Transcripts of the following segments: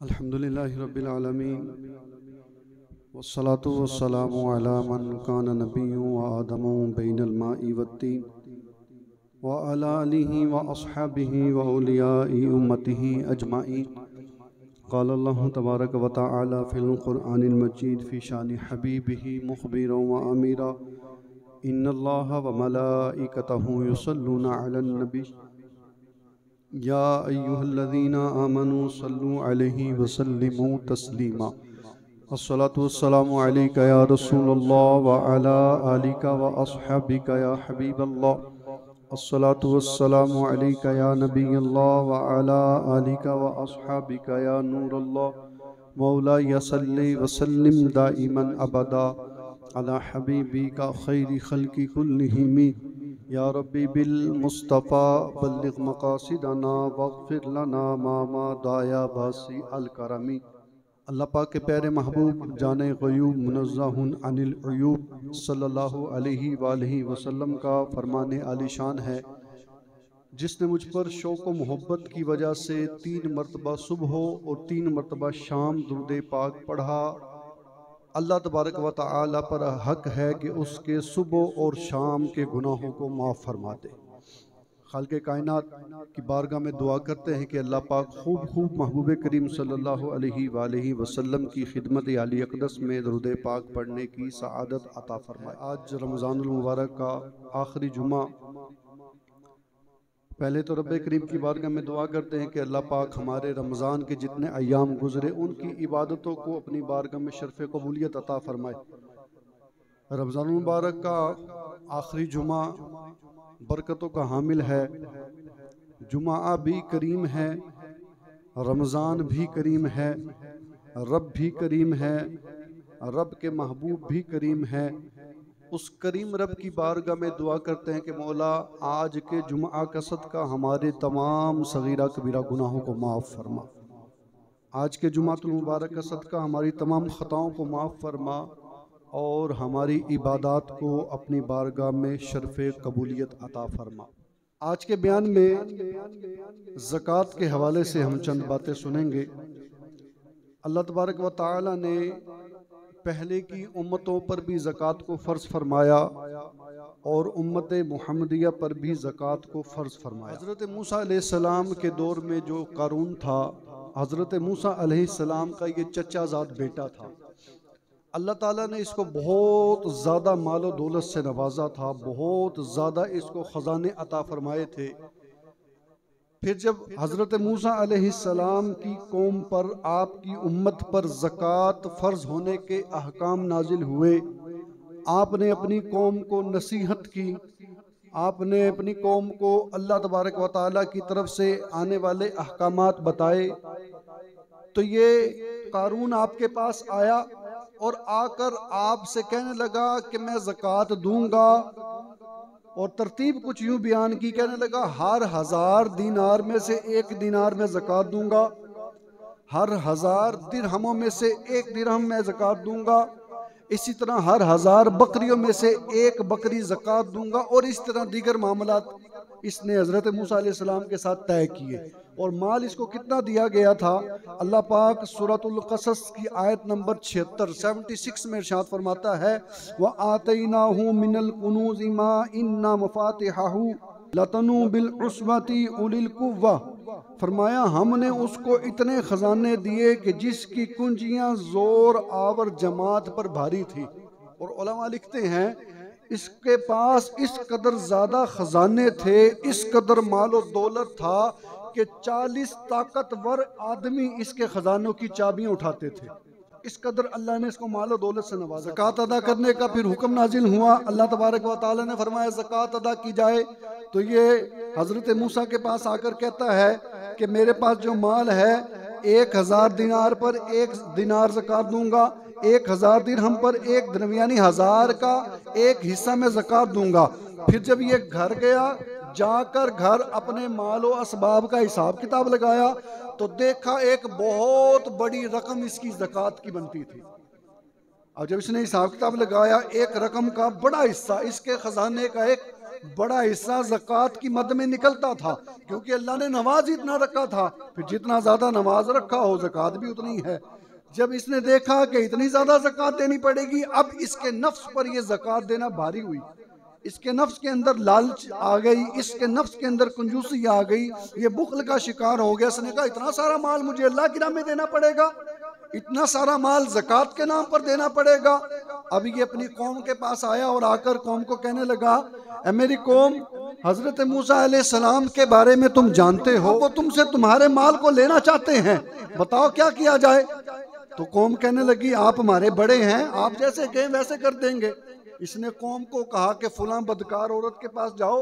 अल्हम्दुलिल्लाहि रब्बिल आलमीन वस्सलातु वस्सलामु अला मन कान नबिय्युन व आदमु बैनल माइ वत्तीन व अला आलिहि व अस्हाबिहि व औलियाइ उम्मतिहि अजमाइन। क़ाल अल्लाहु तबारक व तआला फ़िल क़ुरआनिल मजीद फ़ी शानि हबीबिहि मुख़बिरन व अमीरा इन्नल्लाहा व मलाइकतहु युसल्लूना अलन नबी या अय्युहल्लज़ीना आमनू सल्लु अलैहि वसल्लिमू तस्लीमा। अस्सलातु वस्सलामु अलैका या रसूलल्लाह व अला आलिका व अस्हाबिका या हबीबल्लाह। अस्सलातु वस्सलामु अलैका या नबियल्लाह व अला आलिका व अस्हाबिका या नूरल्लाह। मौलाया सल्लि व सल्लिम दाइमन अबदा अला हबीबिका खैरि खल्क़ि कुल्लिहिम या रब्बी बिल मुस्तफ़ा बल्लिग़ मक़ासिदना वग़फ़िर लना मा दाया बासी अल करमी। अल्लाह पाक के प्यारे महबूब जाने ग़यूब मुनज़्ज़हुन अनिल अयूब सल्लल्लाहु अलैहि वालैहि वसल्लम का फरमाने आलीशान है, जिसने मुझ पर शौक़ व मोहब्बत की वजह से 3 मरतबा सुबह और 3 मरतबा शाम दुरूद पाक पढ़ा, अल्लाह तबारक व तआला पर हक है कि उसके सुबह और शाम के गुनाहों को माफ़ फरमा दे। खालिक़े कायनात की बारगाह में दुआ करते हैं कि अल्लाह पाक खूब महबूब करीम सल्लल्लाहु अलैहि वसल्लम की खिदमत आली अक़दस में दुरूद पाक पढ़ने की सआदत अता फरमाए। आज रमज़ानुल मुबारक का आखिरी जुमा। पहले तो रब्बे करीम की बारगाह में दुआ करते हैं कि अल्लाह पाक हमारे रमज़ान के जितने अय्याम गुजरे उनकी इबादतों को अपनी बारगाह में शर्फ़ कबूलियत अता फरमाए। रमज़ान मुबारक का आखिरी जुमा बरकतों का हामिल है। जुमा भी करीम है, रमज़ान भी करीम है, रब भी करीम है, रब के महबूब भी करीम है। उस करीम रब की बारगाह में दुआ करते हैं कि मौला आज के जुमा का सदका हमारे तमाम सगीरा कबीरा गुनाहों को माफ़ फरमा। आज के जुमातुल मुबारक का सदका हमारी तमाम ख़ताओं को माफ़ फरमा और हमारी इबादत को अपनी बारगाह में शर्फ़े कबूलियत अता फरमा। आज के बयान में ज़कात के हवाले से हम चंद बातें सुनेंगे। अल्लाह तबारक व तआला ने पहले की उम्मतों पर भी ज़कात को फ़र्ज़ फरमाया और उम्मत मुहम्मदिया पर भी ज़कात को फ़र्ज़ फरमाया। हज़रत मूसा अलैहिस्सलाम के दौर में जो कारून था, हज़रत मूसा अलैहिस्सलाम का ये चचाज़ाद बेटा था। अल्लाह ताला ने इसको बहुत ज़्यादा मालो दौलत से नवाजा था, बहुत ज़्यादा इसको ख़जाने अता फरमाए थे। फिर जब हज़रत मूसा अलैहिस्सलाम की कौम पर, आपकी उम्मत पर ज़कात फ़र्ज़ होने के अहकाम नाजिल हुए, आपने अपनी कौम को नसीहत की, आपने अपनी कौम को अल्लाह तबारक व तआला की तरफ से आने वाले अहकामात बताए, तो ये कारून आपके पास आया और आकर आपसे कहने लगा कि मैं ज़कात दूंगा। और तरतीब कुछ यूँ बयान की, कहने लगा हर 1000 दीनार में से 1 दीनार में ज़कात दूंगा, हर 1000 दिरहमों में से 1 दिरहम मैं ज़कात दूंगा, इसी तरह हर 1000 बकरियों में से 1 बकरी ज़कात दूंगा, और इस तरह दीगर मामलात इसने हज़रत मूसा अलैहिस्सलाम के साथ तय किए। और माल इसको कितना दिया गया था, अल्लाह पाक सूरतुल क़सस की आयत नंबर 76 में इरशाद फरमाता है, व आतैनाहु मिनल कुनूज़ि मा इन्ना मफातिहहु लतनू बिल उस्वती उलिल कुव्वा। फरमाया हमने उसको इतने खजाने दिए कि जिसकी कुंजियां जोर आवर जमात पर भारी थी। और उलमा लिखते हैं इसके पास इस कदर ज्यादा खजाने थे, इस कदर मालो दौलत था कि 40 ताकतवर आदमी इसके खजानों की चाबियां उठाते थे। इस कदर अल्लाह ने इसको मालो दौलत से नवाजा। ज़कात अदा करने का फिर हुक्म नाजिल हुआ। अल्लाह तबारक व तआला ने फरमाया ज़कात अदा की जाए। तो ये हज़रत मूसा के पास आकर कहता है कि मेरे पास जो माल है 1000 दिनार पर 1 दिनार ज़कात दूंगा, 1000 दिरहम पर 1 दिरहम, यानी 1000 का 1 हिस्सा में ज़कात दूंगा। फिर जब ये घर गया, जाकर घर अपने मालो असबाब का हिसाब किताब लगाया तो देखा एक बहुत बड़ी रकम इसकी ज़कात की बनती थी। अब जब इसने हिसाब किताब लगाया, एक रकम का बड़ा हिस्सा, इसके खजाने का एक बड़ा हिस्सा ज़कात की मद में निकलता था, क्योंकि अल्लाह ने नमाज इतना रखा था, फिर जितना ज़्यादा नमाज रखा हो ज़कात भी उतनी है। जब इसने देखा कि इतनी ज़्यादा ज़कात देनी पड़ेगी, अब इसके नफ्स पर यह ज़कात देना भारी हुई, इसके नफ्स के अंदर लालच आ गई, इसके नफ्स के अंदर कंजूसी आ गई, ये बुख्ल का शिकार हो गया। इसने कहा इतना सारा माल मुझे अल्लाह के नाम में देना पड़ेगा, इतना सारा माल ज़कात के नाम पर देना पड़ेगा। अब ये अपनी कौम के पास आया और आकर कौम को कहने लगा, ऐ मेरी कौम, हजरत मूसा अलैहिस्सलाम के बारे में तुम जानते हो, वो तुमसे तुम्हारे माल को लेना चाहते हैं, बताओ क्या किया जाए। तो कौम कहने लगी, आप हमारे बड़े हैं, आप जैसे कहें वैसे कर देंगे। इसने कौम को कहा कि फलां बदकार औरत के पास जाओ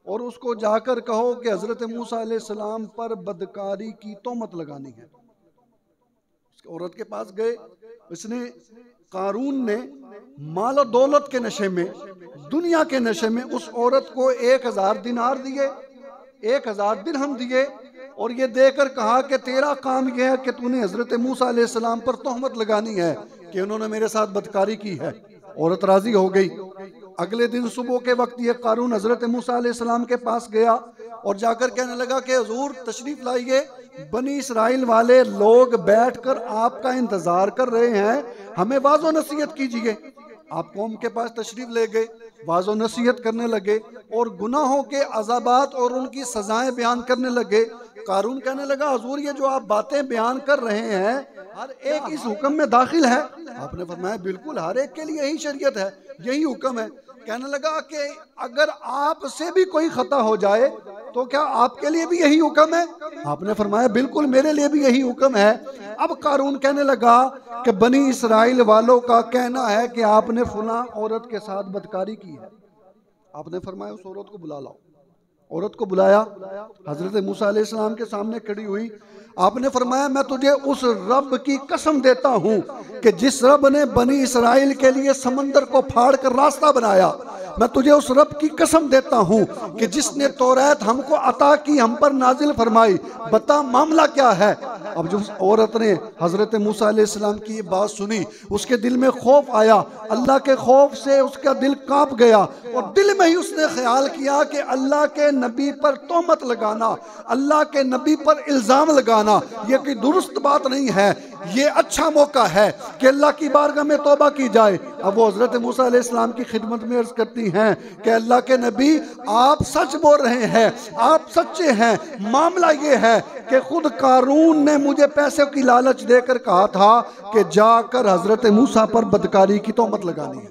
और उसको जाकर कहो कि हजरत मूसा अलैहिस्सलाम पर बदकारी की तोहमत लगानी है। औरत के पास गए, इसने कारून ने माल और दौलत के नशे में, दुनिया के नशे में उस औरत को 1000 दिनार दिए, 1000 दिरहम दिए और ये देकर कहा कि तेरा काम यह है कि तूने हजरत मूसा अलैहिस्सलाम पर तोहमत लगानी है कि उन्होंने मेरे साथ बदकारी की है। औरत राजी हो गई। अगले दिन सुबह के वक्त ये कारून हजरत मूसा अलैहिस्सलाम के पास गया और जाकर कहने लगा कि हुजूर तशरीफ लाइए, बनी इसराइल वाले लोग बैठकर आपका इंतजार कर रहे हैं, हमें वाज़ो नसीहत कीजिए। आप कौम के पास तशरीफ ले गए, वाज़ो नसीहत करने लगे और गुनाहों के अज़ाबात और उनकी सजाएं बयान करने लगे। कारून कहने लगा, हुजूर ये जो आप बातें बयान कर रहे हैं हर एक इस हुक्म में दाखिल है। आपने फरमाया बिल्कुल, हर एक के लिए यही शरीयत है, यही हुक्म है। कहने लगा कि अगर आपसे भी कोई खता हो जाए तो क्या आपके लिए भी यही हुक्म है? आपने फरमाया बिल्कुल, मेरे लिए भी यही हुक्म है। अब कारून कहने लगा कि बनी इसराइल वालों का कहना है कि आपने फलां औरत के साथ बदकारी की है। आपने फरमाया उस औरत को बुला लाओ। औरत को बुलाया, हजरत मूसा अलैहिस्सलाम के सामने खड़ी हुई। आपने फरमाया, मैं तुझे उस रब की कसम देता हूँ कि जिस रब ने बनी इसराइल के लिए समंदर को फाड़ कर रास्ता बनाया, मैं तुझे उस रब की कसम देता हूँ कि जिसने तौरात हमको अता की, हम पर नाजिल फरमाई, बता मामला क्या है। अब जब औरत ने हजरत मूसा अलैहिस्सलाम की ये बात सुनी, उसके दिल में खौफ आया, अल्लाह के खौफ से उसका दिल कांप गया और दिल में ही उसने ख्याल किया कि अल्लाह के नबी पर तोहमत लगाना, अल्लाह के नबी पर इल्ज़ाम लगाना ये कोई दुरुस्त बात नहीं है, ये अच्छा मौका है कि अल्लाह की बारगाह में तौबा की जाए। अब वो हजरत मूसा अलैहिस्सलाम की खिदमत में अर्ज करती हैं कि अल्लाह के नबी आप सच बोल रहे हैं, आप सच्चे हैं। मामला ये है कि खुद कारून ने मुझे पैसे की लालच देकर कहा था कि जाकर हजरत मूसा पर बदकारी की तोहमत लगानी है।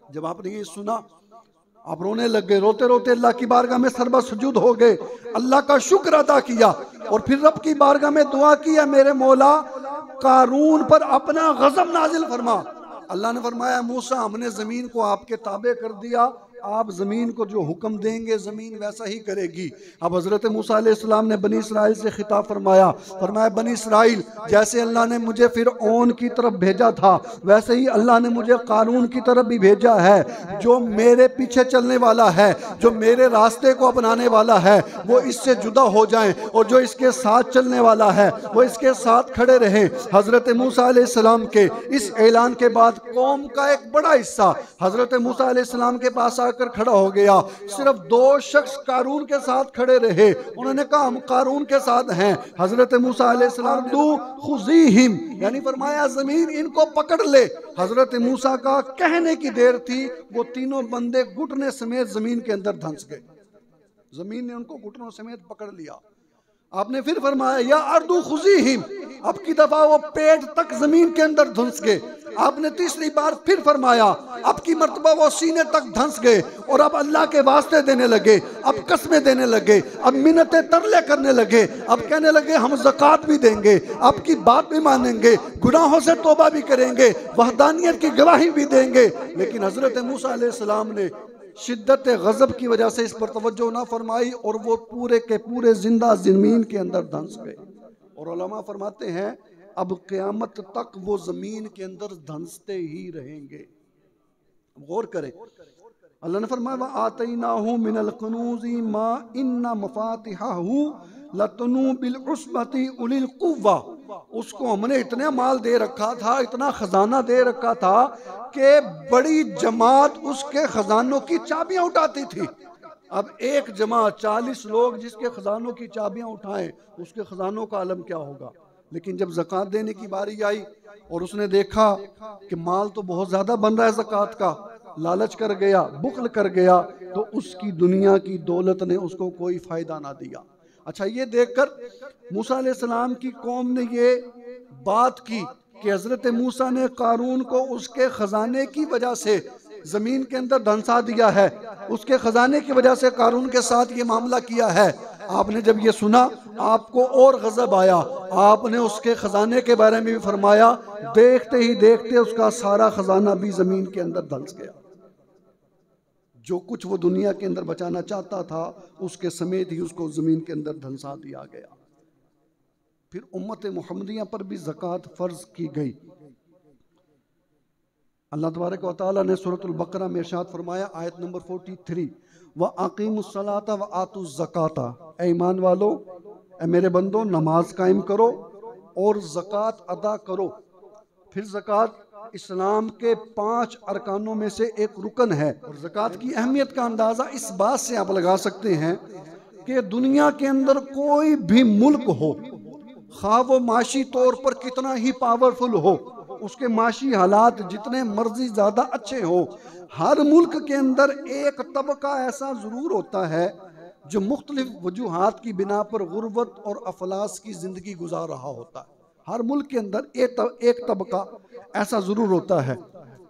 जब आपने ये सुना आप रोने लग गए, रोते रोते अल्लाह की बारगाह में सरबा सुजूद हो गए, अल्लाह का शुक्र अदा किया और फिर रब की बारगाह में दुआ किया, मेरे मौला कारून पर अपना गज़ब नाजिल फरमा। अल्लाह ने फरमाया, मूसा हमने ज़मीन को आपके ताबे कर दिया, आप ज़मीन को जो हुक्म देंगे ज़मीन वैसा ही करेगी। अब हज़रत मूसा अलैहिस्सलाम ने बनी इसराइल से खिताब फरमाया, बनी इसराइल, जैसे अल्लाह ने मुझे फ़िरऔन की तरफ भेजा था वैसे ही अल्लाह ने मुझे कारून की तरफ भी भेजा है। जो मेरे पीछे चलने वाला है, जो मेरे रास्ते को अपनाने वाला है, वो इससे जुदा हो जाएं और जो इसके साथ चलने वाला है वो इसके साथ खड़े रहें। हज़रत मूसा अलैहिस्सलाम के इस ऐलान के बाद कौम का एक बड़ा हिस्सा हज़रत मूसा अलैहिस्सलाम के पास कर खड़ा हो गया। सिर्फ 2 शख्स कारून के साथ खड़े रहे, उन्होंने कहा हम कारून के साथ हैं। हजरत मूसा अलैहिस्सलाम खुज़ीहिम, यानी फरमाया जमीन इनको पकड़ ले। हजरत मूसा का कहने की देर थी, वो तीनों बंदे घुटने समेत जमीन के अंदर धंस गए। जमीन ने उनको घुटनों समेत पकड़ लिया। आपने फिर फरमाया या अर्दु खुज़ीहिम, अब की दफा वो पेट तक जमीन के अंदर धंस गए। आपने तीसरी बार फिर फरमाया, अब की मर्तबा वो सीने तक धंस गए और अब अल्लाह के वास्ते देने लगे, अब कस्में देने लगे, अब मिन्नतें तरले करने लगे, अब कहने लगे हम ज़कात भी देंगे, आपकी बात भी मानेंगे, गुनाहों से तौबा भी करेंगे, वहदानियत की गवाही भी देंगे। लेकिन हजरत मूसा अलैहिस्सलाम ने शिद्दत गज़ब की वजह से इस पर तवज्जो ना फरमाई और वो पूरे के पूरे जिंदा ज़मीन के अंदर धंस गए। और उलमा फरमाते हैं अब क़यामत तक वो ज़मीन के अंदर धंसते ही रहेंगे। गौर करें, अल्लाह ने फरमाया व आतैनाहु मिनल कनूज़ि मा इन्ना मफातिहहु लतनू बिल उस्बती उलिल कुव्वा। उसको हमने इतना माल दे रखा था, इतना खजाना दे रखा था कि बड़ी जमात उसके खजानों की चाबियां उठाती थी। अब एक जमात 40 लोग जिसके खजानों की चाबियां उठाएं, उसके खजानों का आलम क्या होगा। लेकिन जब ज़कात देने की बारी आई और उसने देखा कि माल तो बहुत ज़्यादा बन रहा है ज़कात का, लालच कर गया, बुख्ल कर गया, तो उसकी दुनिया की दौलत ने उसको कोई फ़ायदा ना दिया। अच्छा, ये देखकर मूसा अलैहिस्सलाम की कौम ने ये बात की कि हज़रत मूसा ने कारून को उसके ख़जाने की वजह से ज़मीन के अंदर धंसा दिया है, उसके ख़जाने की वजह से कारून के साथ ये मामला किया है। आपने जब ये सुना आपको और गज़ब आया, आपने उसके ख़जाने के बारे में भी फरमाया, देखते ही देखते उसका सारा ख़जाना भी ज़मीन के अंदर धंस गया। जो कुछ वो दुनिया के अंदर बचाना चाहता था उसके समेत ही उसको ज़मीन के अंदर धंसा दिया गया। फिर उम्मत मुहम्मदिया पर भी ज़कात फ़र्ज की गई। अल्लाह तबारक व तआला ने सूरतुल बकरा में इरशाद फरमाया, आयत नंबर 43, व अकीमुस्सलाता व आतुज़्ज़काता, ऐ ईमान वालो, ऐ मेरे बंदो, नमाज कायम करो और ज़कात अदा करो। फिर ज़कात इस्लाम के 5 अरकानों में से एक रुकन है। और ज़कात की अहमियत का अंदाज़ा इस बात से आप लगा सकते हैं कि दुनिया के अंदर कोई भी मुल्क हो, खा वो माशी तौर पर कितना ही पावरफुल हो, उसके माशी हालात जितने मर्जी ज़्यादा अच्छे हो, हर मुल्क के अंदर एक तबका ऐसा ज़रूर होता है जो मुख्तलिफ वजूहात की बिना पर गुर्बत और अफलास की ज़िंदगी गुजार रहा होता है। हर मुल्क के अंदर एक तबका ऐसा ज़रूर होता है।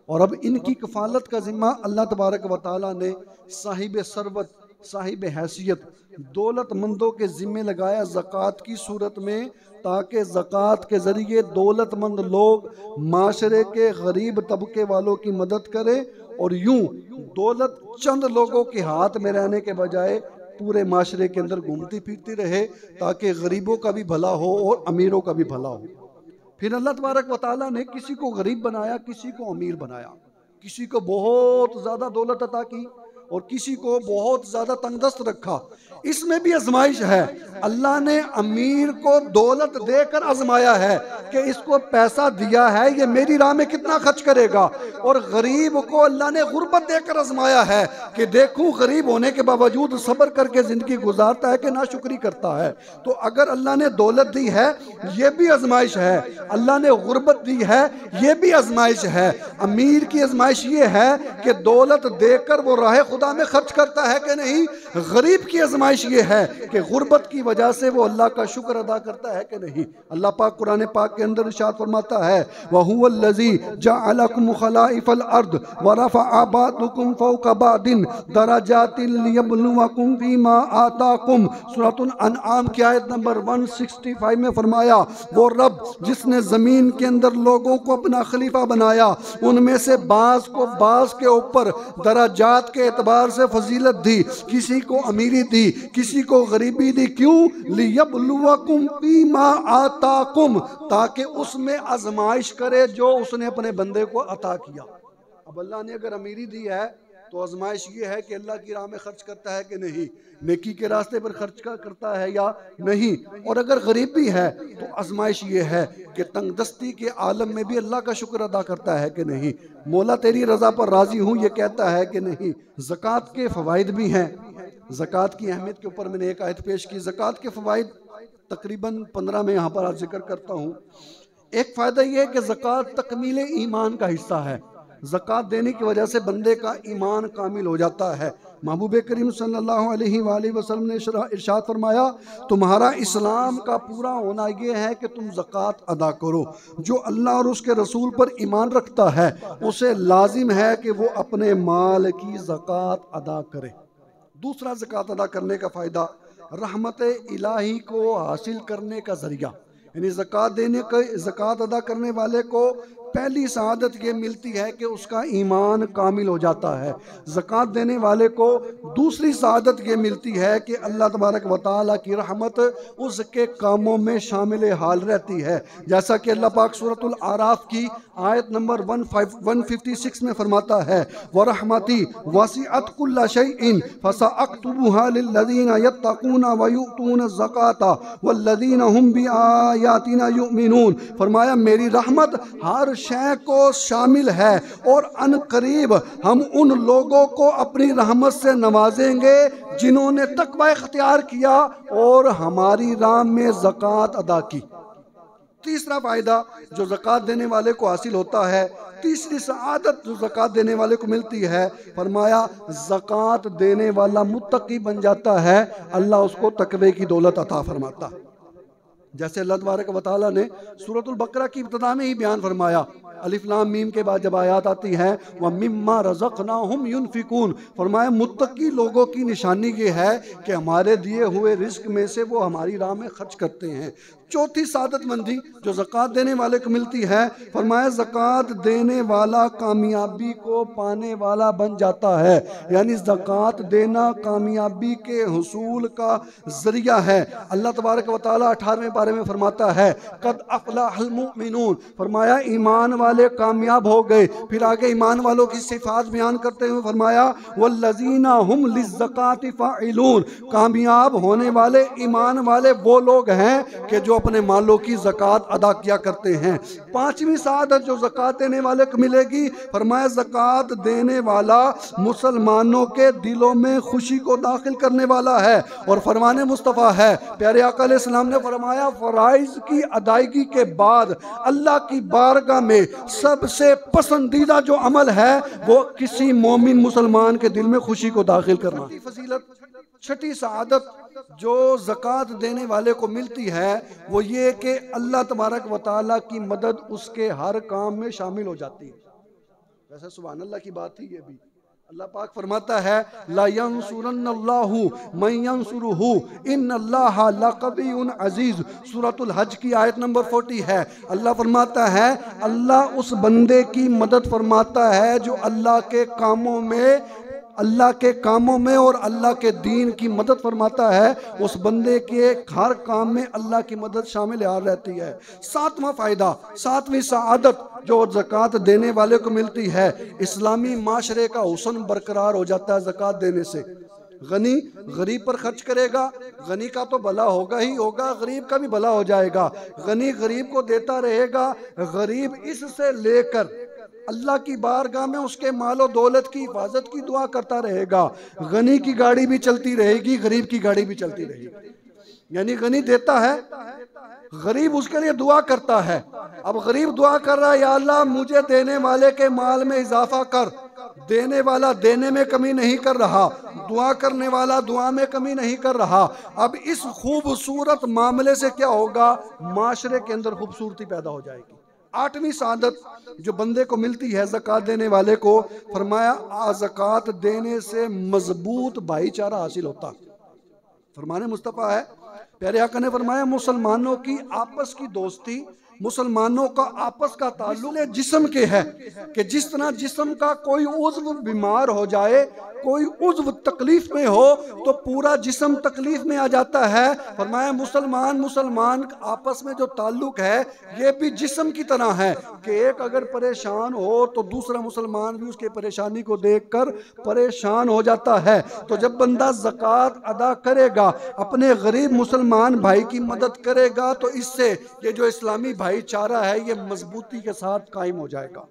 और अब इनकी कफ़ालत का ज़िम्मा अल्लाह तबारक व तआला ने साहिब सरबत, साहिब हैसियत, दौलतमंदों के ज़िम्मे लगाया ज़कात की सूरत में, ताकि ज़कात के ज़रिए दौलतमंद लोग माशरे के गरीब तबके वालों की मदद करें और यूं दौलत चंद लोगों के हाथ में रहने के बजाय पूरे माशरे के अंदर घूमती फिरती रहे, ताकि गरीबों का भी भला हो और अमीरों का भी भला हो। फिर अल्लाह तबारक व तआला ने किसी को गरीब बनाया, किसी को अमीर बनाया, किसी को बहुत ज़्यादा दौलत अता की और किसी को बहुत ज़्यादा तंगदस्त रखा। इसमें भी आजमाइश है। अल्लाह ने अमीर को दौलत देकर आजमाया है कि इसको पैसा दिया है, ये मेरी राह में कितना खर्च करेगा। और गरीब को अल्लाह ने गुर्बत देकर आजमाया है कि देखूं गरीब होने के बावजूद सब्र करके ज़िंदगी गुजारता है कि नाशुक्री करता है। तो अगर अल्लाह ने दौलत दी है ये भी आजमाइश है, अल्लाह ने गुर्बत दी है ये भी आजमाइश है। अमीर की आजमाइश ये है कि दौलत देकर वो राह खुदा में खर्च करता है कि नहीं। गरीब की आजमाइश ये है कि गुर्बत की वजह से वो अल्लाह का शुक्र अदा करता है कि नहीं। अल्लाह पाक कुरान पाक के अंदर इरशाद फरमाता है, वहुवल्लज़ी जअलकुम खलाइफल अर्द व रफ़अ बअदकुम फौक़ बअदिन दरजातिन लियब्लुवकुम फीमा आताकुम। सूरतुल अनआम की आयत नंबर 165 में फरमाया, वो रब जिसने ज़मीन के अंदर लोगों को अपना खलीफा बनाया, उनमें से बाज़ को बाज़ के ऊपर दराजात के एतबार से फजीलत दी, किसी को अमीरी दी, किसी को गरीबी दी। क्यों? लियब्लुवकुम फीमा आताकुम, ताकि उसमें आजमाइश करे जो उसने अपने बंदे को अता किया। अब अल्लाह ने अगर अमीरी दी है तो आजमाइश ये है कि अल्लाह की राह में खर्च करता है कि नहीं, नेकी के रास्ते पर खर्च करता है या नहीं। और अगर गरीबी है तो आजमाइश ये है कि तंगदस्ती के आलम में भी अल्लाह का शुक्र अदा करता है कि नहीं, मौला तेरी रज़ा पर राज़ी हूँ ये कहता है कि नहीं। ज़कात के फ़वाइद भी हैं। ज़कात की अहमियत के ऊपर मैंने एक आयत पेश की। ज़कात के फ़वाइद तकरीबन 15 में यहाँ पर आज जिक्र करता हूँ। एक फ़ायदा ये है कि ज़कात तकमील ईमान का हिस्सा है। ज़कात देने की वजह से बंदे का ईमान कामिल हो जाता है। महबूब करीम सल्लल्लाहु अलैहि वसल्लम ने इरशाद फरमाया, तुम्हारा इस्लाम का पूरा होना यह है कि तुम ज़कात अदा करो। जो अल्लाह और उसके रसूल पर ईमान रखता है उसे लाजिम है कि वो अपने माल की ज़कात अदा करे। दूसरा, ज़कात अदा करने का फ़ायदा रहमत इलाही को हासिल करने का ज़रिया, यानी ज़कात देने के, ज़कात अदा करने वाले को पहली सआदत ये मिलती है कि उसका ईमान कामिल हो जाता है। ज़कात देने वाले को दूसरी सआदत ये मिलती है कि अल्लाह तबारक व तआला की रहमत उसके कामों में शामिल हाल रहती है। जैसा कि अल्लाह पाक सूरतुल आराफ की आयत नंबर 156 में फरमाता है, व रहमती वसीअत कुल्ला शैइन फसअक्तुबुहा लिल्लज़ीना यत्तक़ूना व युतूना ज़काता वल्लज़ीना हुम बिआयातिना युमिनून। फरमाया मेरी रहमत हर शय को शामिल है और अनकरीब हम उन लोगों को अपनी रहमत से नवाजेंगे जिन्होंने तकवा इख्तियार किया और हमारी राह में ज़कात अदा की। तीसरा फ़ायदा जो ज़कात देने वाले को हासिल होता है, तीसरी सआदत जो ज़कात देने वाले को मिलती है, फरमाया ज़कात देने वाला मुत्तकी बन जाता है, अल्लाह उसको तकवे की दौलत अता फरमाता। जैसे अल्लाह तबारक व तआला ने सूरतुल बकरा की इब्तिदा में ही बयान फरमाया, अलिफ लाम मीम के बाद जब आयत आती है व मिम्मा रज़क़नाहुम युनफिकून, फरमाया मुत्तकी लोगों की निशानी ये है कि हमारे दिए हुए रिस्क में से वो हमारी राह में खर्च करते हैं। चौथी सादतमंदी जो ज़कात देने वाले को मिलती है, फरमाया ज़कात देने वाला कामयाबी को पाने वाला बन जाता है, यानी ज़कात देना कामयाबी के हुसूल का ज़रिया है। अल्लाह तबारक व तआला 18वें पारे में फरमाता है, कद अफ़लहल मुमिनून, फरमाया ईमान वाले कामयाब हो गए। फिर आगे ईमान वालों की सिफ़ात बयान करते हुए फरमाया, वल्लज़ीना हुम लिज़्ज़काति फ़ाइलून, कामयाब होने वाले ईमान वाले वो लोग हैं कि जो अपने मालों की ज़कात अदा किया करते हैं। पांचवी सआदत जो ज़कात देने वाले को मिलेगी, फरमाया ज़कात देने वाला मुसलमानों के दिलों में खुशी को दाखिल करने वाला है। और फरमाने मुस्तफ़ा है, प्यारे आका अलैहिस्सलाम ने फरमाया, फ़राइज़ की अदायगी के बाद अल्लाह की बारगाह में सबसे पसंदीदा जो अमल है वो किसी मोमिन मुसलमान के दिल में खुशी को दाखिल करना। छठी सआदत जो ज़कात देने वाले को मिलती है वो ये कि अल्लाह तबारक व तआला की मदद उसके हर काम में शामिल हो जाती है। वैसे सुभान अल्लाह की बात ही ये भी, अल्लाह पाक फरमाता है, ला यंसुरन्नल्लाहु मन यंसुरुहु इन्नल्लाहा लक़वियुन अज़ीज़, सूरतुल हज की आयत नंबर 40 है। अल्लाह फरमाता है, अल्लाह उस बंदे की मदद फरमाता है जो अल्लाह के कामों में और अल्लाह के दीन की मदद फरमाता है, उस बंदे के हर काम में अल्लाह की मदद शामिल आ रहती है। सातवां फ़ायदा, सातवीं सआदत जो ज़कात देने वाले को मिलती है, इस्लामी माशरे का हुस्न बरकरार हो जाता है ज़कात देने से। गनी गरीब पर खर्च करेगा, गनी का तो भला होगा ही होगा, गरीब का भी भला हो जाएगा। गनी गरीब को देता रहेगा, गरीब इससे लेकर अल्लाह की बारगाह में उसके मालो दौलत की हिफाजत की दुआ करता रहेगा। गनी की गाड़ी भी चलती रहेगी, गरीब की गाड़ी भी चलती रहेगी। यानी गनी देता है, गरीब उसके लिए दुआ करता है। अब गरीब दुआ कर रहा है, या अल्लाह मुझे देने वाले के माल में इजाफा कर। देने वाला देने में कमी नहीं कर रहा, दुआ करने वाला दुआ में कमी नहीं कर रहा। अब इस खूबसूरत मामले से क्या होगा, माशरे के अंदर खूबसूरती पैदा हो जाएगी। आठवीं सआदत जो बंदे को मिलती है ज़कात देने वाले को, फरमाया ज़कात देने से मजबूत भाईचारा हासिल होता। फरमाने मुस्तफ़ा है, प्यारे आका ने फरमाया, मुसलमानों की आपस की दोस्ती, मुसलमानों का आपस का ताल्लुक जिस्म के है कि जिस तरह जिस्म का कोई उज़्व बीमार हो जाए, कोई उज़्व तकलीफ में हो तो पूरा जिस्म तकलीफ में आ जाता है। फरमाया मुसलमान आपस में जो ताल्लुक है ये भी जिस्म की तरह है कि एक अगर परेशान हो तो दूसरा मुसलमान भी उसके परेशानी को देखकर परेशान हो जाता है। तो जब बंदा ज़कात अदा करेगा, अपने गरीब मुसलमान भाई की मदद करेगा, तो इससे ये जो इस्लामी भाईचारा है ये मजबूती के साथ कायम हो जाएगा।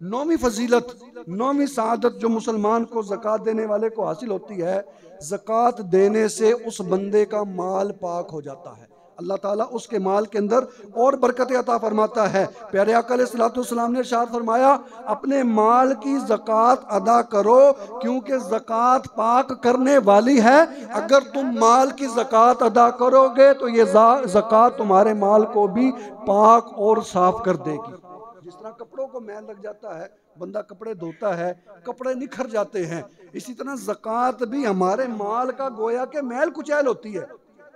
नौवीं फजीलत, नौवीं सआदत जो मुसलमान को ज़कात देने वाले को हासिल होती है, ज़कात देने से उस बंदे का माल पाक हो जाता है। अल्लाह ताला उसके माल के अंदर और बरकत अता फरमाता है। प्यारे आका अलैहिस्सलातु वस्सलाम ने इरशाद फरमाया, अपने माल की ज़कात अदा करो क्योंकि ज़कात पाक करने वाली है। अगर तुम माल की ज़कात अदा करोगे तो ये ज़कात तुम्हारे माल को भी पाक और साफ कर देगी। जिस तरह कपड़ों को मैल लग जाता है, बंदा कपड़े धोता है, कपड़े निखर जाते हैं, इसी तरह ज़कात भी हमारे माल का गोया के मैल कुचैल होती है।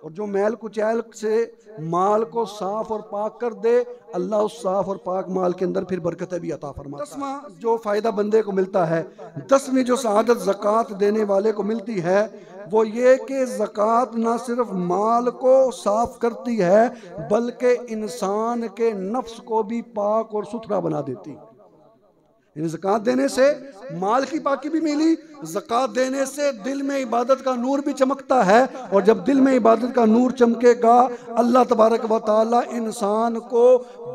और जो मैल कुचैल से माल को साफ और पाक कर दे, अल्लाह उस साफ और पाक माल के अंदर फिर बरकतें भी अता फरमाता है। 10वां जो फ़ायदा बंदे को मिलता है, 10वीं जो सआदत ज़कात देने वाले को मिलती है, वो ये कि ज़कात ना सिर्फ माल को साफ करती है बल्कि इंसान के नफ्स को भी पाक और सुथरा बना देती है। ज़कात देने से माल की पाकी भी मिली, ज़कात देने से दिल में इबादत का नूर भी चमकता है, और जब दिल में इबादत का नूर चमकेगा अल्लाह तबारक व तआला इंसान को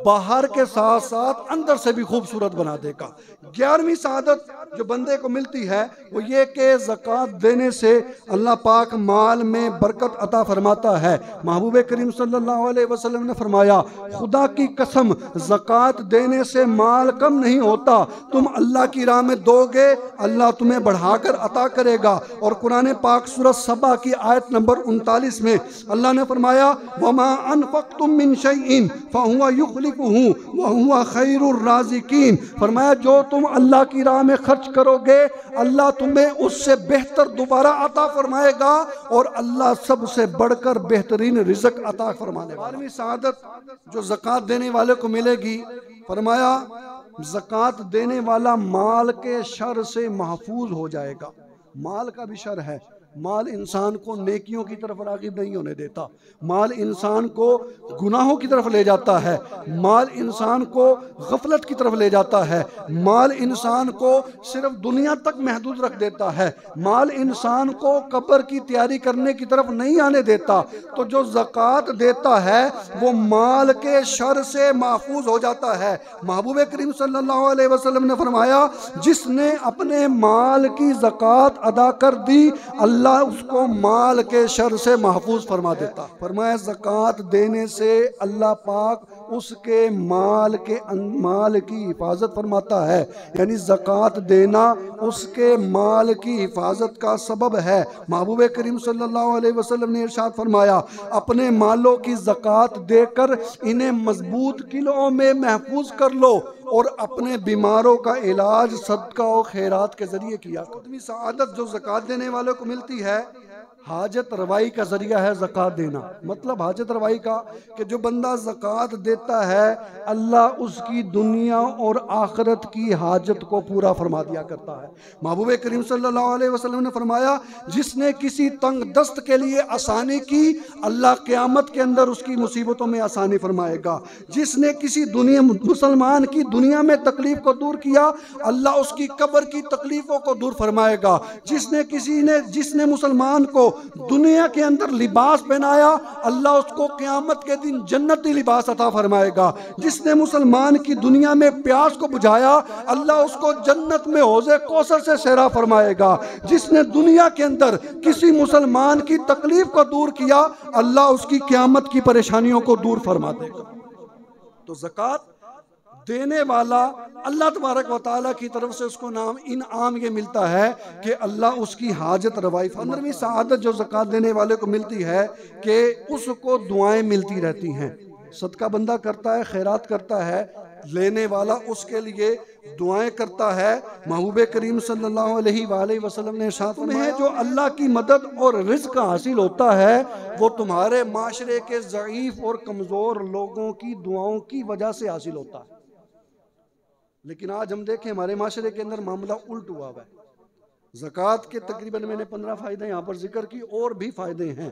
बाहर के साथ साथ अंदर से भी खूबसूरत बना देगा। 11वीं सआदत जो बंदे को मिलती है वो ये कि ज़कात देने से अल्लाह पाक माल में बरकत अता फरमाता है। महबूब करीम सल्लल्लाहु अलैहि वसल्लम ने फरमाया, खुदा की कसम ज़कात देने से माल कम नहीं होता, तुम अल्लाह की राह में दोगे अल्लाह तुम्हें बढ़ाकर अता करेगा। और कुरान पाक सूरह सबा की आयत नंबर 39 में अल्लाह ने फरमाया, वमा अनफक़्तुम मिन शैइन फहुवा युखलिफुहु व हुवा खैरुर राज़िकीन। फरमाया जो तुम अल्लाह की राह में खर्च करोगे अल्लाह तुम्हें उससे बेहतर दोबारा अता फरमाएगा, और अल्लाह सबसे बढ़कर बेहतरीन रिज़्क अता फरमाने वाला। 12वीं सआदत जो ज़कात देने वाले को मिलेगी, फरमाया ज़कात देने वाला माल के शर से महफूज हो जाएगा। माल का भी शर है, माल इंसान को नेकियों की तरफ राग़िब नहीं होने देता, माल इंसान को गुनाहों की तरफ ले जाता है, माल इंसान को गफलत की तरफ ले जाता है, माल इंसान को सिर्फ दुनिया तक महदूद रख देता है, माल इंसान को कब्र की तैयारी करने की तरफ नहीं आने देता। तो जो ज़कात देता है वो माल के शर से महफूज हो जाता है। महबूब करीम सल्लल्लाहु अलैहि वसल्लम ने फरमाया, जिसने अपने माल की ज़कात अदा कर दी अल्लाह उसको माल के शर से महफूज फरमा देता। फरमाया ज़कात देने से अल्लाह पाक उसके माल की हिफाजत फरमाता है, यानी ज़कात देना उसके माल की हिफाजत का सबब है। महबूब करीम सल्लल्लाहु अलैहि वसल्लम ने इरशाद फरमाया, अपने मालों की ज़कात देकर इन्हें मजबूत किलों में महफूज कर लो और अपने बीमारों का इलाज सदका और खैरात के जरिए किया। 14वीं सआदत जो ज़कात देने वालों को मिलती है, हाजत रवाई का जरिया है ज़कात देना। मतलब हाजत रवाई का कि जो बंदा ज़कात देता है अल्लाह उसकी दुनिया और आखिरत की हाजत को पूरा फरमा दिया करता है। महबूब करीम सल्लल्लाहु अलैहि वसल्लम ने फरमाया, जिसने किसी तंग दस्त के लिए आसानी की अल्लाह क़यामत के अंदर उसकी मुसीबतों में आसानी फरमाएगा। जिसने किसी मुसलमान की दुनिया में तकलीफ को दूर किया अल्लाह उसकी कब्र की तकलीफों को दूर फरमाएगा। जिसने मुसलमान को दुनिया के अंदर लिबास पहनाया अल्लाह उसको क़यामत के दिन जन्नती लिबास अता फरमाएगा। जिसने मुसलमान की दुनिया में प्यास को बुझाया अल्लाह उसको जन्नत में हौज़े कौसर से सहरा फरमाएगा। जिसने दुनिया के अंदर किसी मुसलमान की तकलीफ को दूर किया अल्लाह उसकी क़यामत की परेशानियों को दूर फरमा देगा। तो ज़कात देने वाला अल्लाह तबारक व तआला की तरफ से उसको इनाम ये मिलता है कि अल्लाह उसकी हाजत रवाई। 15वीं सआदत जो ज़कात देने वाले को मिलती है कि उसको दुआएं मिलती रहती हैं। सदका बंदा करता है, खैरात करता है, लेने वाला उसके लिए दुआएं करता है। महबूब करीम सल्लल्लाहु अलैहि वसल्लम ने इरशाद फरमाया, जो अल्लाह की मदद और रिज़्क हासिल होता है वो तुम्हारे माशरे के ज़ईफ़ और कमज़ोर लोगों की दुआओं की वजह से हासिल होता है। लेकिन आज हम देखें हमारे माशरे के अंदर मामला उल्ट हुआ है। ज़कात के तकरीबन मैंने 15 फ़ायदे यहाँ पर जिक्र की, और भी फ़ायदे हैं।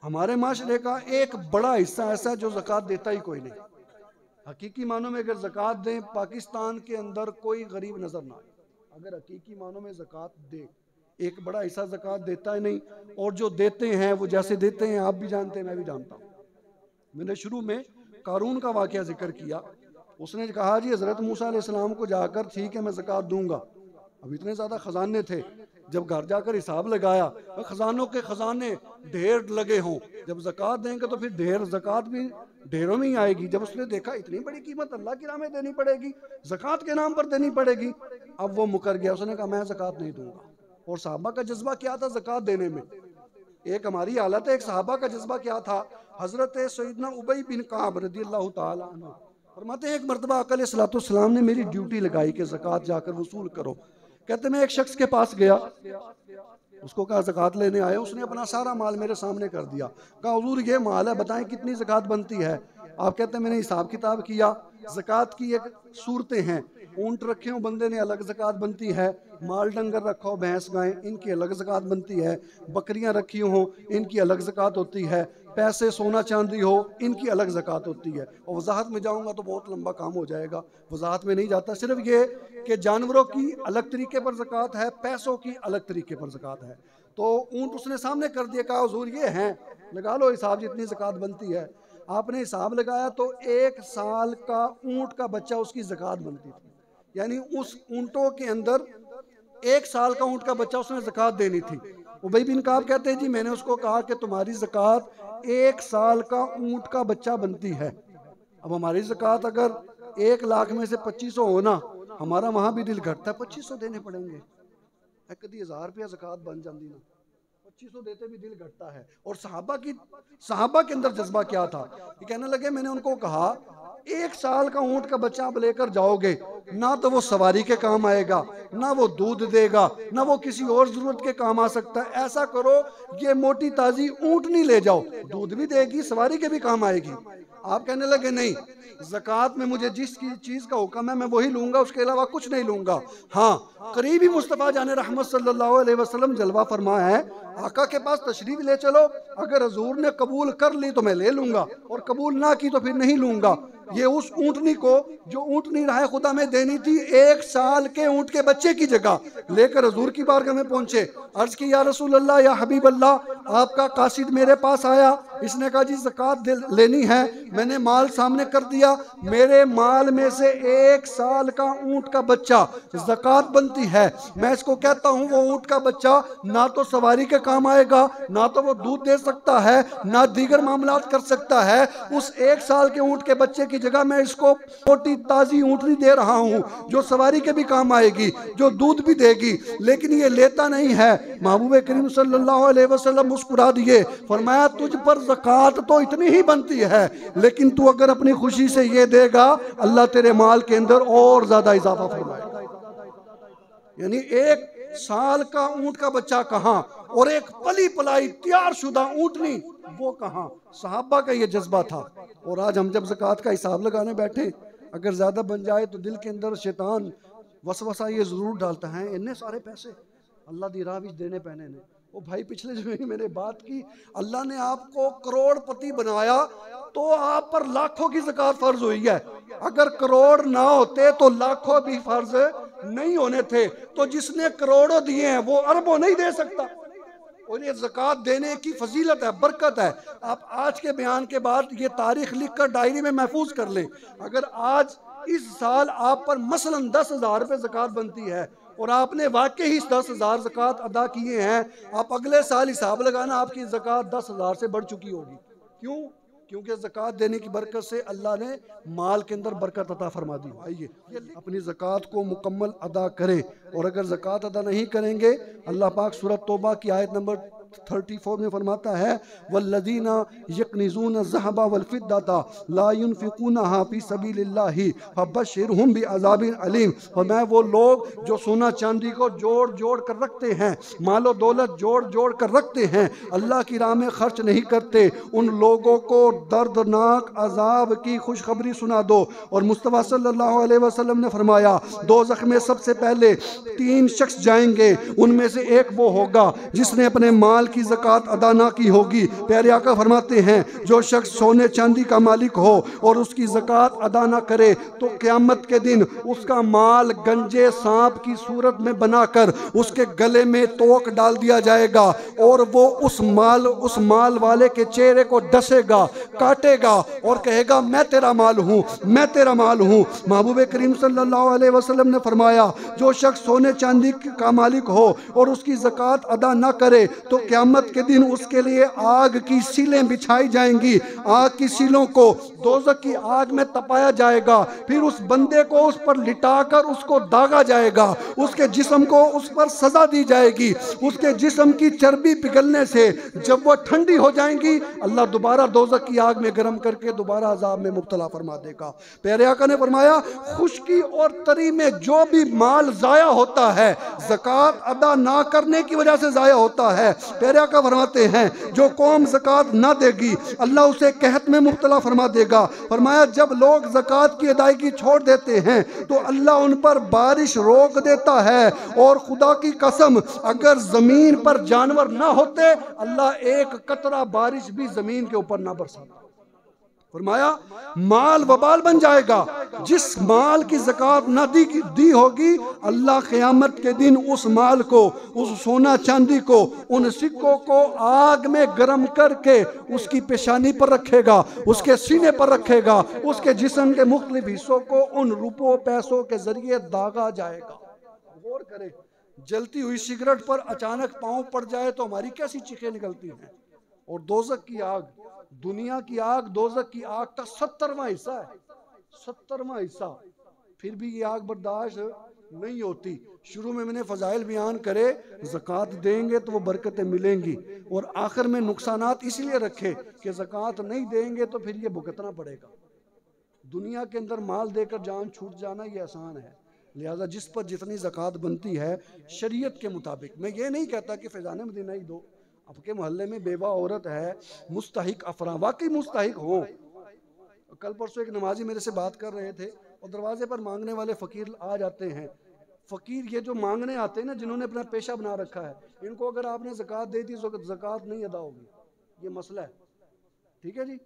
हमारे माशरे का एक बड़ा हिस्सा ऐसा है जो ज़कात देता ही कोई नहीं। हकीकी मानों में अगर ज़कात दें, पाकिस्तान के अंदर कोई गरीब नज़र ना आए। अगर हकीकी मानों में ज़कात दे, एक बड़ा हिस्सा ज़कात देता ही नहीं, और जो देते हैं वो जैसे देते हैं आप भी जानते हैं, मैं भी जानता हूँ। मैंने शुरू में कारून का वाक़या जिक्र किया। उसने कहा जी हज़रत मूसा अलैहिस्सलाम को जाकर, ठीक है मैं ज़कात दूंगा। अब इतने ज़्यादा ख़जाने थे, जब घर जाकर हिसाब लगाया ख़जानों के ख़जाने ढेर लगे हों, जब ज़कात देंगे तो फिर ज़कात भी ढेरों में ही आएगी। जब उसने देखा इतनी बड़ी कीमत अल्लाह की राह में देनी पड़ेगी, ज़कात के नाम पर देनी पड़ेगी, अब वो मुकर गया। उसने कहा मैं ज़कात नहीं दूंगा। और सहाबा का जज्बा क्या था ज़कात देने में? एक हमारी हालत है, एक सहाबा का जज्बा क्या था? हज़रत सैयदना उबई बिन काब रज़ियल्लाहु ताला अन्हु फरमाते हैं, एक मरतबा आका अलैहिस्सलाम ने मेरी ड्यूटी लगाई कि ज़कात जाकर वसूल करो। कहते मैं एक शख्स के पास गया, उसको कहा ज़कात लेने आए, उसने अपना सारा माल मेरे सामने कर दिया। कहा हुजूर ये माल है, बताएं कितनी ज़कात बनती है। आप कहते हैं मैंने हिसाब किताब किया, ज़कात की एक सूरतें हैं, ऊँट रखे हो बंदे ने अलग ज़कात बनती है, माल डंगर रखा हो भैंस गाय इनकी अलग ज़कात बनती है, बकरियां रखी हो इनकी अलग ज़कात होती है, पैसे सोना चांदी हो इनकी अलग ज़कात होती है। और वजाहत में जाऊंगा तो बहुत लंबा काम हो जाएगा, वजाहत में नहीं जाता। सिर्फ ये कि जानवरों की अलग तरीके पर ज़कात है, पैसों की अलग तरीके पर ज़कात है। तो ऊँट उसने सामने कर दिया, कहा हुजूर ये हैं, लगा लो हिसाब जितनी ज़कात बनती है। आपने हिसाब लगाया तो 1 साल का ऊँट का बच्चा उसकी ज़कात बनती थी, यानी उस ऊँटों के अंदर 1 साल का ऊँट का बच्चा उसने ज़कात देनी थी। उबई बिन काब कहते हैं जी मैंने उसको कहा कि तुम्हारी ज़कात 1 साल का ऊँट का बच्चा बनती है। अब हमारी ज़कात अगर 1 लाख में से 2500 हो ना, हमारा वहाँ भी दिल घटता है 2500 देने पड़ेंगे, कभी 1000 रुपया ज़कात बन जाती ना, 2500 देते भी दिल घटता है। और सहाबा के अंदर जज्बा क्या था, ये कहने लगे, मैंने उनको कहा 1 साल का ऊँट का बच्चा आप लेकर जाओगे ना तो वो सवारी के काम आएगा, ना वो दूध देगा, ना वो किसी और जरूरत के काम आ सकता है। ऐसा करो ये मोटी ताजी ऊँटनी ले जाओ, दूध भी देगी सवारी के भी काम आएगी। आप कहने लगे नहीं, ज़कात में मुझे जिस चीज़ का हुक्म है मैं वही लूँगा, उसके अलावा कुछ नहीं लूँगा। हाँ, करीबी मुस्तफ़ा जाने रहमत सल्लल्लाहु अलैहि वसल्लम जलवा फरमा है, आका के पास तशरीफ ले चलो, अगर हजूर ने कबूल कर ली तो मैं ले लूँगा और कबूल ना की तो फिर नहीं लूँगा। ये उस ऊँटनी को जो ऊँटनी राह खुदा में देनी थी 1 साल के ऊँट के बच्चे की जगह लेकर हजूर की बारगाह में पहुँचे। अर्ज की या रसूल अल्लाह या हबीब अल्लाह, आपका कासिद मेरे पास आया, इसने कहा जी ज़कात लेनी है। मैंने माल सामने कर दिया, मेरे माल में से 1 साल का ऊँट का बच्चा ज़कात बनती है। मैं इसको कहता हूँ वो ऊँट का बच्चा ना तो सवारी के काम आएगा, ना तो वो दूध दे सकता है, ना दीगर मामलात कर सकता है। उस 1 साल के ऊँट के बच्चे की जगह मैं इसको मोटी ताजी ऊँटनी दे रहा हूँ जो सवारी के भी काम आएगी, जो दूध भी देगी। लेकिन ये लेता नहीं है। महबूब करीम सल्लल्लाहु अलैहि वसल्लम मुस्कुरा दिए, फरमाया तुझ पर ज़कात तो इतनी ही बनती है, लेकिन तू अगर अपनी खुशी से ये देगा अल्लाह तेरे माल के अंदर और ज्यादा इजाफा फरमाएगा। यानी 1 साल का ऊँट का बच्चा कहाँ और एक पली पलाई तैयार शुदा ऊँटनी वो कहाँ। सहाबा का ये जज्बा था। और आज हम जब ज़कात का हिसाब लगाने बैठे, अगर ज्यादा बन जाए तो दिल के अंदर शैतान वसवसा ये जरूर डालता है, इतने सारे पैसे अल्लाह दी राह विच देने पैने ने। ओ भाई, पिछले जो मैंने बात की, अल्लाह ने आपको करोड़पति बनाया तो आप पर लाखों की ज़कात फर्ज हुई है। अगर करोड़ ना होते तो लाखों भी फर्ज नहीं होने थे। तो जिसने करोड़ों दिए हैं वो अरबों नहीं दे सकता। और ये ज़कात देने की फजीलत है, बरकत है। आप आज के बयान के बाद ये तारीख लिखकर डायरी में महफूज कर लें। अगर आज इस साल आप पर मसलन 10,000 रुपये ज़कात बनती है और आपने वाकई ही 10,000 ज़कात अदा किए हैं, आप अगले साल हिसाब लगाना आपकी ज़कात 10,000 से बढ़ चुकी होगी। क्यों? क्योंकि ज़कात देने की बरकत से अल्लाह ने माल के अंदर बरकत अता फरमा दी। आइए अपनी ज़कात को मुकम्मल अदा करें। और अगर ज़कात अदा नहीं करेंगे, अल्लाह पाक सूरत तौबा की आयत नंबर 34 में फरमाता है, वल्लज़ीना यकनिज़ून ज़हबा वल फिद्दता ला युनफ़िक़ूनहा फ़ी सबीलिल्लाहि फबश्शिरहुम बिअज़ाबिन अलीम। और मैं वो लोग जो सोना चांदी को जोड़ जोड़ कर रखते हैं, मालो दौलत जोड़ जोड़ कर रखते हैं, अल्लाह की राह में खर्च नहीं करते, उन लोगों को दर्दनाक अजाब की खुशखबरी सुना दो। और मुस्तफ़ा सल्लल्लाहु अलैहि वसल्लम ने फरमाया, दोज़ख में सबसे पहले 3 शख्स जाएंगे, उनमें से एक वो होगा जिसने अपने माल की ज़कात अदा ना की होगी। प्यारे आका फरमाते हैं, जो शख्स सोने चांदी का मालिक हो और उसकी ज़कात अदा ना करे तो क़यामत के दिन उसका माल गंजे सांप की सूरत में बनाकर उसके गले में तोक डाल दिया जाएगा और वो उस माल वाले के चेहरे को डसेगा, काटेगा और कहेगा मैं तेरा माल हूँ, मैं तेरा माल हूँ। महबूब करीम सल्लल्लाहु अलैहि वसल्लम ने फरमाया, जो शख्स सोने चांदी का मालिक हो और उसकी ज़कात अदा ना करे तो क़यामत के दिन उसके लिए आग की सीलें बिछाई जाएंगी, आग की सीलों को दोज़ख की आग में तपाया जाएगा, फिर उस बंदे को उस पर लिटाकर उसको दागा जाएगा, उसके जिस्म को उस पर सजा दी जाएगी। उसके जिस्म की चर्बी पिघलने से जब वो ठंडी हो जाएंगी, अल्लाह दोबारा दोज़ख की आग में गर्म करके दोबारा अजाब में मुब्तला फरमा देगा। प्यारे आका ने फरमाया, खुश्की और तरी में जो भी माल जाया होता है, ज़कात अदा ना करने की वजह से जाया होता है। प्यारे आका फरमाते हैं, जो कौम ज़कात ना देगी अल्लाह उसे कहत में मुब्तला फरमा देगा। फरमाया, जब लोग ज़कात की अदायगी छोड़ देते हैं तो अल्लाह उन पर बारिश रोक देता है, और खुदा की कसम अगर जमीन पर जानवर ना होते अल्लाह एक कतरा बारिश भी जमीन के ऊपर ना बरसाता। फरमाया, माल वबाल बन जाएगा। जिस माल की ज़कात ना दी होगी, अल्लाह क़यामत के दिन उस माल को, उस सोना चांदी को, उन सिक्कों को आग में गर्म करके उसकी पेशानी पर रखेगा, उसके सीने पर रखेगा, उसके जिस्म के मुख्तलिफ हिस्सों को उन रुपयों पैसों के जरिए दागा जाएगा। गौर करें, जलती हुई सिगरेट पर अचानक पाँव पड़ जाए तो हमारी कैसी चीखें निकलती हैं। और दोज़ख की आग, दुनिया की आग दोज़ख की आग का 70वां हिस्सा है, 70वां हिस्सा, फिर भी ये आग बर्दाश्त नहीं होती। शुरू में मैंने फ़ज़ाइल बयान करे, ज़कात देंगे तो वो बरकतें मिलेंगी, और आखिर में नुकसानात इसलिए रखे कि ज़कात नहीं देंगे तो फिर ये भुगतना पड़ेगा। दुनिया के अंदर माल देकर जान छूट जाना ये आसान है, लिहाजा जिस पर जितनी ज़कात बनती है शरीयत के मुताबिक। मैं ये नहीं कहता कि फैज़ान मदीना ही दो, आपके मोहल्ले में बेवा औरत है, मुस्तहिक अफराद वाकई मुस्तहिक हो। कल परसों एक नमाजी मेरे से बात कर रहे थे, और दरवाजे पर मांगने वाले फ़कीर आ जाते हैं। फ़कीर ये जो मांगने आते हैं ना, जिन्होंने अपना पेशा बना रखा है, इनको अगर आपने ज़कात दे दी तो ज़कात नहीं अदा होगी, ये मसला है। ठीक है जी,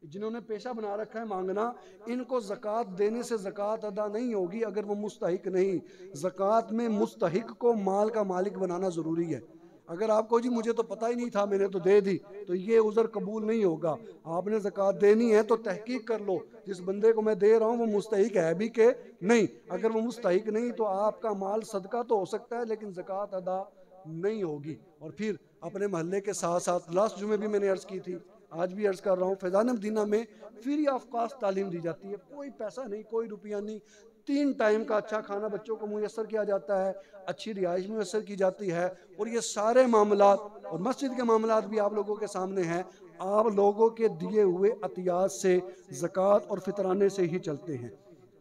जिन्होंने पेशा बना रखा है मांगना, इनको ज़कात देने से ज़कात अदा नहीं होगी अगर वो मुस्तहिक नहीं। ज़कात में मुस्तहिक को माल का मालिक बनाना ज़रूरी है। अगर आपको जी मुझे तो पता ही नहीं था मैंने तो दे दी, तो ये उज़र कबूल नहीं होगा। आपने ज़कात देनी है तो तहकीक कर लो, जिस बंदे को मैं दे रहा हूँ वो मुस्तहिक है भी के नहीं। अगर वो मुस्तहिक नहीं तो आपका माल सदका तो हो सकता है लेकिन ज़कात अदा नहीं होगी। और फिर अपने महल्ले के साथ साथ, लास्ट जुमे भी मैंने अर्ज़ की थी, आज भी अर्ज़ कर रहा हूँ, फैज़ान मदीना में फ्री ऑफ कास्ट तालीम दी जाती है। कोई पैसा नहीं, कोई रुपया नहीं, 3 टाइम का अच्छा खाना बच्चों को मुयस्सर किया जाता है, अच्छी रिहाइश मुयस्सर की जाती है, और ये सारे मामलात, और मस्जिद के मामलात भी आप लोगों के सामने हैं। आप लोगों के दिए हुए अतियात से, ज़कात और फितराने से ही चलते हैं।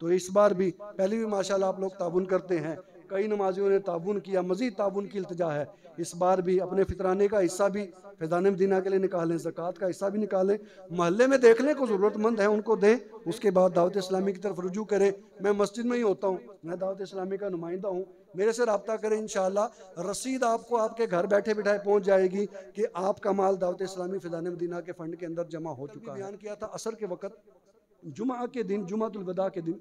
तो इस बार भी, पहले भी माशाल्लाह आप लोग ताबुन करते हैं, कई नमाजियों ने ताबुन किया, मज़ीद ताबुन की इल्तिजा है। इस बार भी अपने फितराने का हिस्सा भी फैज़ान मदीना के लिए निकालें, ज़कात का हिस्सा भी निकालें, मोहल्ले में देखने को ज़रूरतमंद है उनको दें, उसके बाद दावत इस्लामी की तरफ रुजू करें। मैं मस्जिद में ही होता हूँ, मैं दावत इस्लामी का नुमाइंदा हूँ, मेरे से रब्ता करें, इंशाअल्लाह रसीद आपको आपके घर बैठे बिठाए पहुँच जाएगी कि आपका माल दावत इस्लामी फैज़ान मदीना के फ़ंड के अंदर जमा हो चुका है। बयान किया था असर के वक़्त, जुमा के दिन, जुमातुल विदा के दिन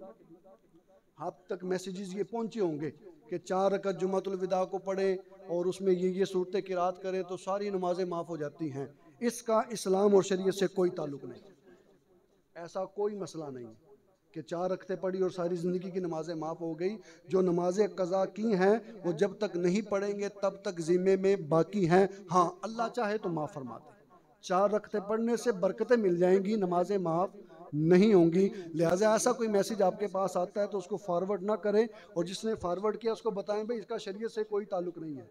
आप तक मैसेजेस ये पहुँचे होंगे कि 4 रकअत जुमातुल विदा को पढ़ें और उसमें ये सूरतें किरात करें तो सारी नमाजें माफ़ हो जाती हैं। इसका इस्लाम और शरीयत से कोई ताल्लुक़ नहीं, ऐसा कोई मसला नहीं कि 4 रकअतें पढ़ी और सारी ज़िंदगी की नमाजें माफ़ हो गई। जो नमाजें क़ज़ा की हैं वो जब तक नहीं पढ़ेंगे तब तक ज़िम्मे में बाकी हैं। हाँ, अल्लाह चाहे तो माफ़ फरमा दे। 4 रकअतें पढ़ने से बरकतें मिल जाएंगी, नमाजें माफ़ नहीं होंगी। लिहाजा ऐसा कोई मैसेज आपके पास आता है तो उसको फॉरवर्ड ना करें, और जिसने फॉरवर्ड किया उसको बताएं भाई इसका शरीयत से कोई ताल्लुक़ नहीं है।